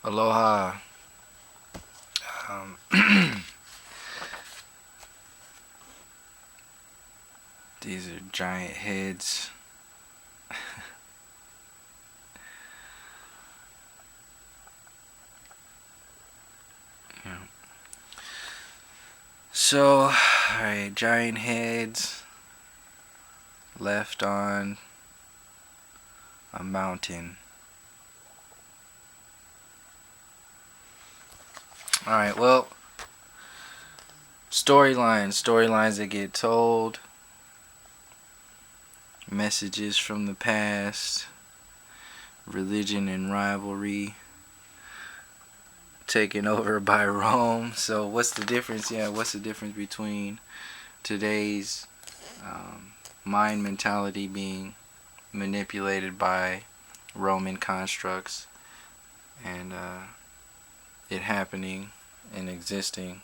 Aloha. Um, these are giant heads. Yeah. So, alright, giant heads left on a mountain. Alright, well, storylines that get told, messages from the past, religion and rivalry taken over by Rome. So what's the difference? Yeah, what's the difference between today's mind mentality being manipulated by Roman constructs and it happening and existing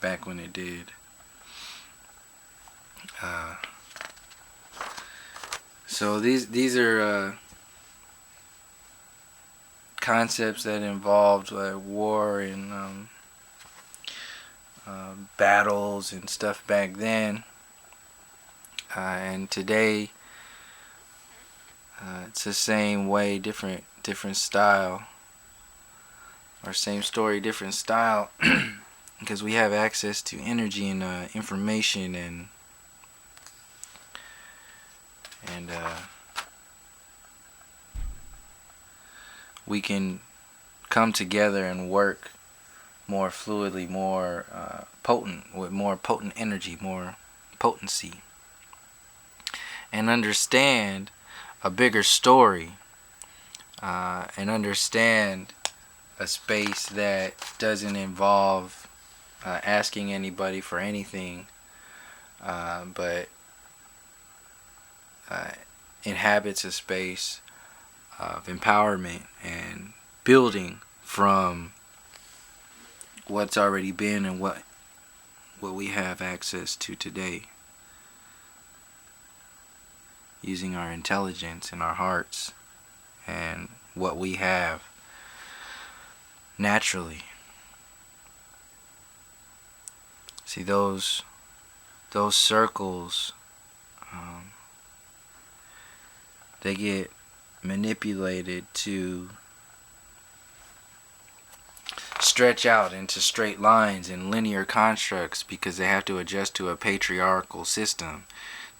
back when it did? So these are concepts that involved war and battles and stuff back then, and today it's the same way, different style, or same story, different style, because we have access to energy and information and we can come together and work more fluidly, more potent, with more potent energy, more potency, and understand a bigger story, and understand a space that doesn't involve asking anybody for anything, but inhabits a space of empowerment and building from what's already been and what we have access to today, using our intelligence and our hearts and what we have naturally. See, those circles, they get manipulated to stretch out into straight lines and linear constructs because they have to adjust to a patriarchal system.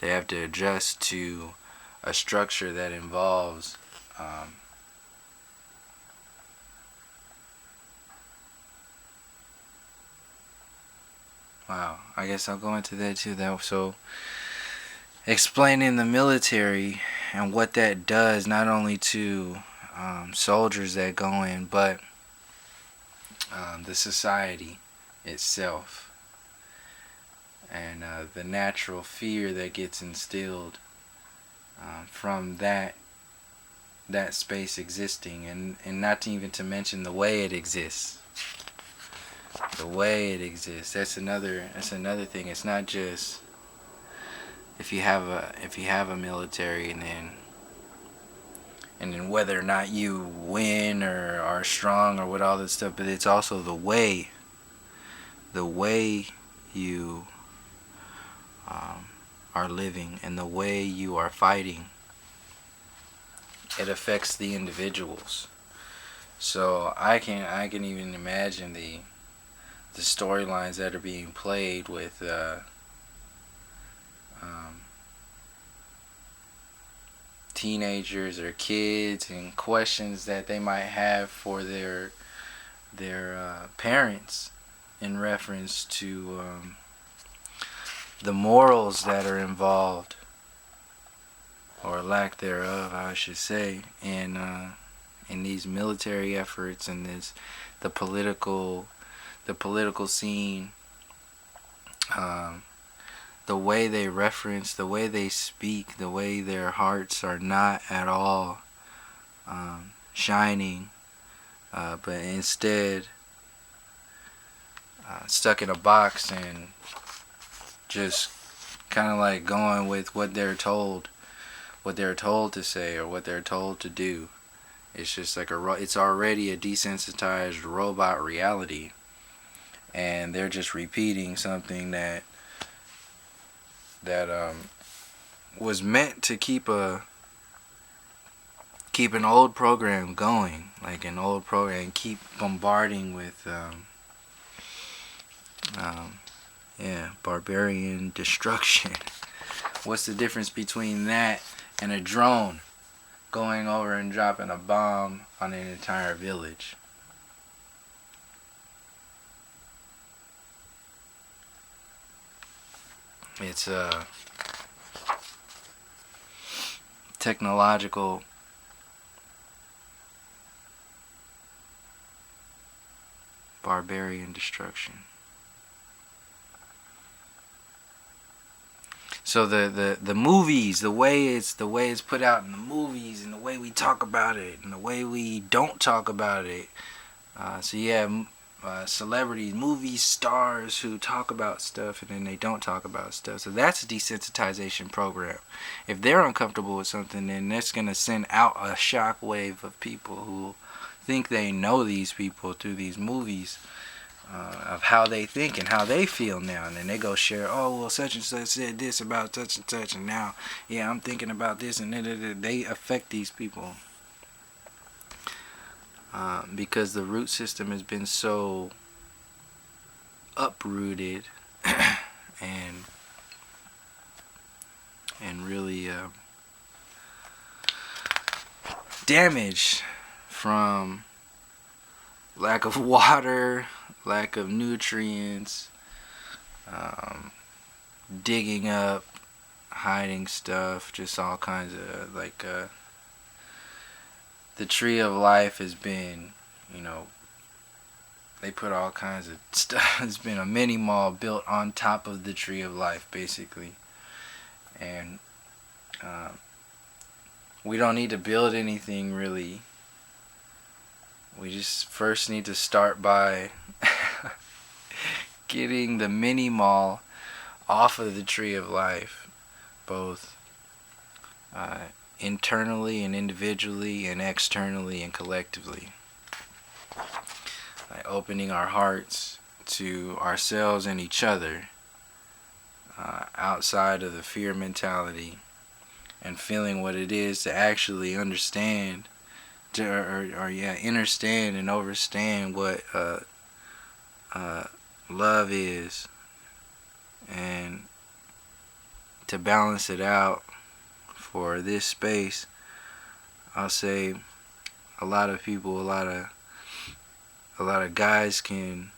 They have to adjust to a structure that involves wow, I guess I'll go into that too. So explaining the military and what that does, not only to soldiers that go in, but the society itself, and the natural fear that gets instilled from that space existing, and not even to mention the way it exists. The way it exists. That's another thing. It's not just if you have a military and then whether or not you win or are strong or what all this stuff, but it's also the way you are living and the way you are fighting. It affects the individuals. So I can even imagine the storylines that are being played with teenagers or kids, and questions that they might have for their parents in reference to the morals that are involved, or lack thereof, I should say, in these military efforts and the political scene. The way they reference, the way they speak, the way their hearts are not at all shining, but instead stuck in a box and just kind of like going with what they're told to say or what they're told to do, It's just like it's already a desensitized robot reality, and they're just repeating something that was meant to keep an old program going, like an old program, keep bombarding with barbarian destruction. What's the difference between that and a drone going over and dropping a bomb on an entire village? It's a technological barbarian destruction. So the movies, the way it's put out in the movies, and the way we talk about it, and the way we don't talk about it. So you have celebrities, movie stars who talk about stuff and then they don't talk about stuff. So that's a desensitization program. If they're uncomfortable with something, then that's gonna send out a shock wave of people who think they know these people through these movies. Of how they think and how they feel now, and then they go share, oh well, such and such said this about such and such, and now I'm thinking about this, and they affect these people because the root system has been so uprooted and really damaged from lack of water, lack of nutrients, digging up, hiding stuff, just all kinds of the tree of life has been, they put all kinds of stuff. It's been a mini mall built on top of the tree of life, basically. And we don't need to build anything really. We just first need to start by getting the mini mall off of the tree of life, both internally and individually, and externally and collectively. By opening our hearts to ourselves and each other, outside of the fear mentality, and feeling what it is to actually understand, understand and overstand what love is, and to balance it out for this space. I'll say a lot of people, a lot of guys can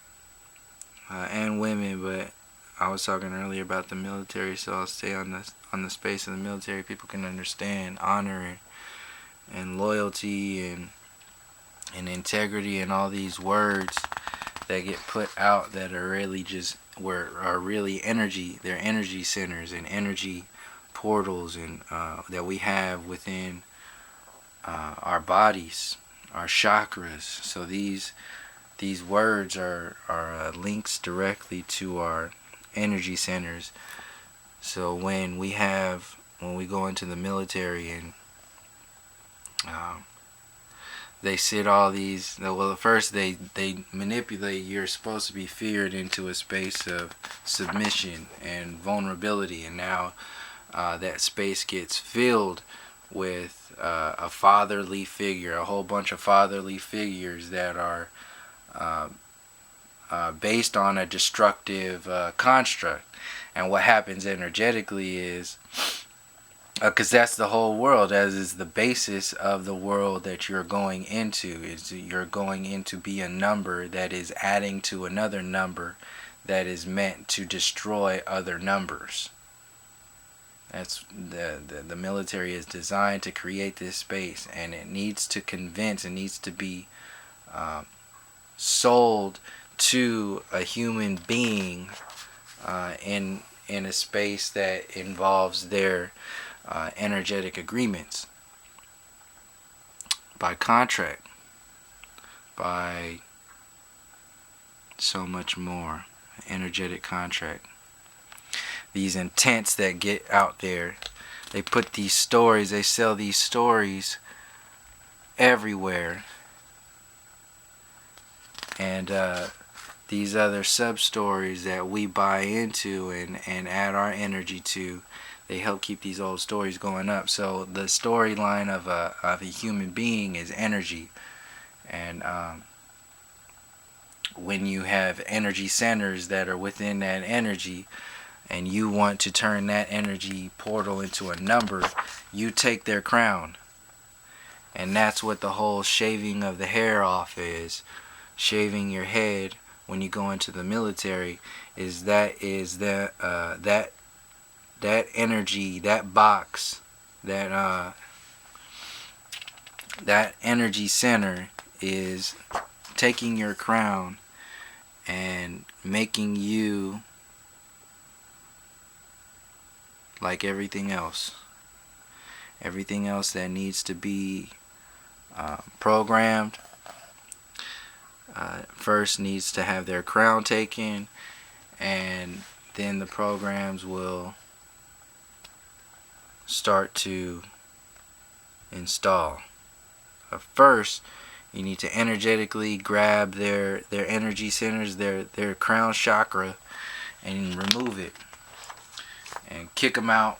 and women, but I was talking earlier about the military, so I'll stay on the space of the military. People can understand honor and loyalty and integrity and all these words that get put out that are really are really energy. They're energy centers and energy portals, and that we have within our bodies, our chakras. So these words are links directly to our energy centers. So when we go into the military and they sit all these, well, at first they manipulate. You're supposed to be feared into a space of submission and vulnerability, and now that space gets filled with a fatherly figure, a whole bunch of fatherly figures that are based on a destructive construct. And what happens energetically is, because that's the whole world, as is the basis of the world that you're going into, is you're going in to be a number that is adding to another number that is meant to destroy other numbers. That's the military is designed to create this space, and it needs to convince, it needs to be sold to a human being in a space that involves their energetic agreements, by contract, by so much more. Energetic contract. These intents that get out there, they put these stories, they sell these stories, everywhere. And these other sub-stories that we buy into and add our energy to, they help keep these old stories going up. So the storyline of a human being is energy. And when you have energy centers that are within that energy, and you want to turn that energy portal into a number, you take their crown. And that's what the whole shaving of the hair off is. Shaving your head when you go into the military is that energy, that box, that energy center is taking your crown and making you like everything else. Everything else that needs to be programmed first needs to have their crown taken, and then the programs will start to install. First, you need to energetically grab their energy centers, their crown chakra, and remove it and kick them out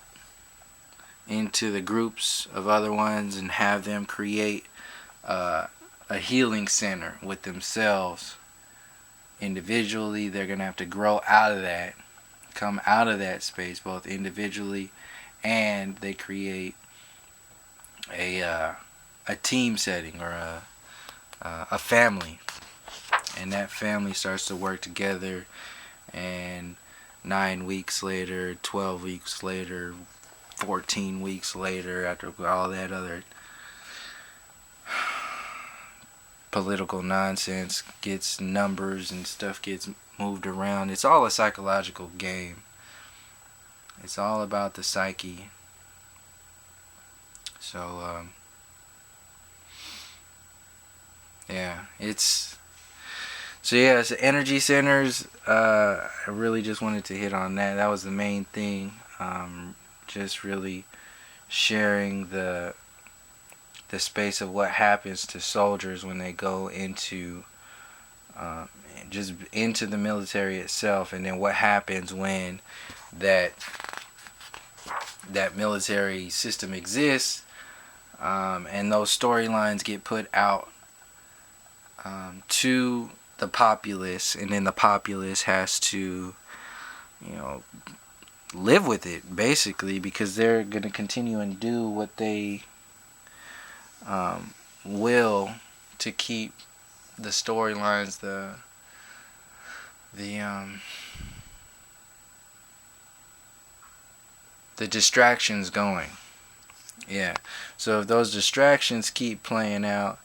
into the groups of other ones and have them create a healing center with themselves individually. They're going to have to grow out of that, come out of that space both individually, and they create a team setting or a family, and that family starts to work together, and 9 weeks later, 12 weeks later, 14 weeks later, after all that other political nonsense gets, numbers and stuff gets moved around. It's all a psychological game. It's all about the psyche. So so energy centers. I really just wanted to hit on that. That was the main thing. Just really sharing the space of what happens to soldiers when they go into just into the military itself, and then what happens when that military system exists, and those storylines get put out to the populace, and then the populace has to, live with it basically, because they're going to continue and do what they will to keep the storylines, the distractions going. Yeah. So if those distractions keep playing out,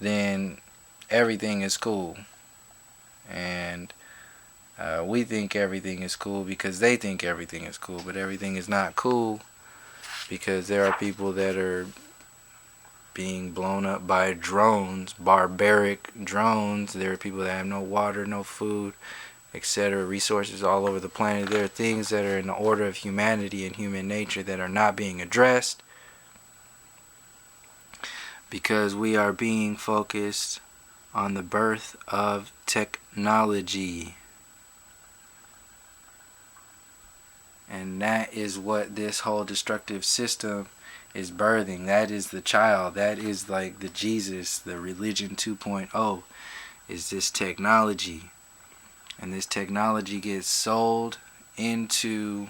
then everything is cool. And we think everything is cool because they think everything is cool, but everything is not cool because there are people that are being blown up by drones, barbaric drones. There are people that have no water, no food, etc., resources all over the planet. There are things that are in the order of humanity and human nature that are not being addressed because we are being focused on the birth of technology. And that is what this whole destructive system is birthing. That is the child. That is like the Jesus, the religion 2.0, is this technology. And this technology gets sold into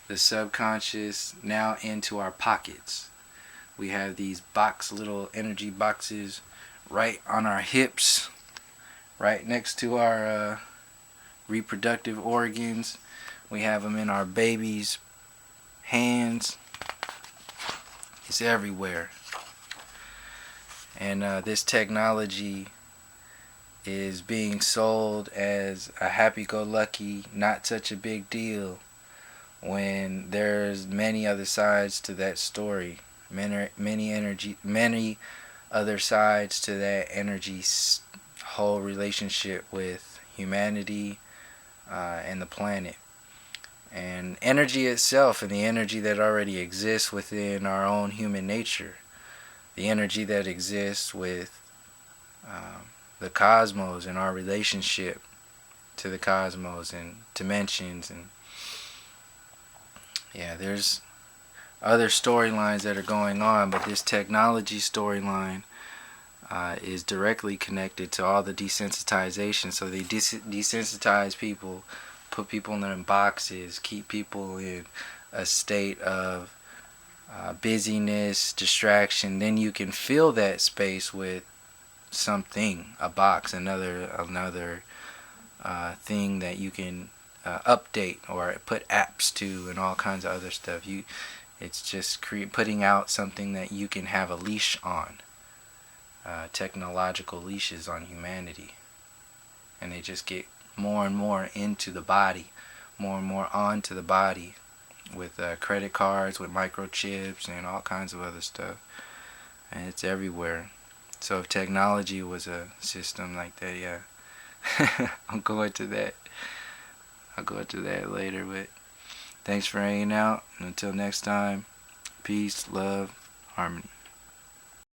the subconscious, now into our pockets. We have these little energy boxes right on our hips, right next to our reproductive organs. We have them in our babies' hands. It's everywhere. And this technology is being sold as a happy-go-lucky, not such a big deal, when there's many other sides to that story. Many other sides to that energy whole relationship with humanity and the planet. And energy itself, and the energy that already exists within our own human nature. the energy that exists with the cosmos and our relationship to the cosmos and dimensions. And yeah, there's other storylines that are going on, but this technology storyline is directly connected to all the desensitization. So they desensitize people, put people in boxes, keep people in a state of busyness, distraction. Then you can fill that space with something, a box, another thing that you can update or put apps to, and all kinds of other stuff. It's just putting out something that you can have a leash on, technological leashes on humanity, and they just get more and more into the body, more and more onto the body, with credit cards, with microchips, and all kinds of other stuff, and it's everywhere. So if technology was a system like that, yeah, I'll go into that. I'll go into that later, but thanks for hanging out. And until next time, peace, love, harmony.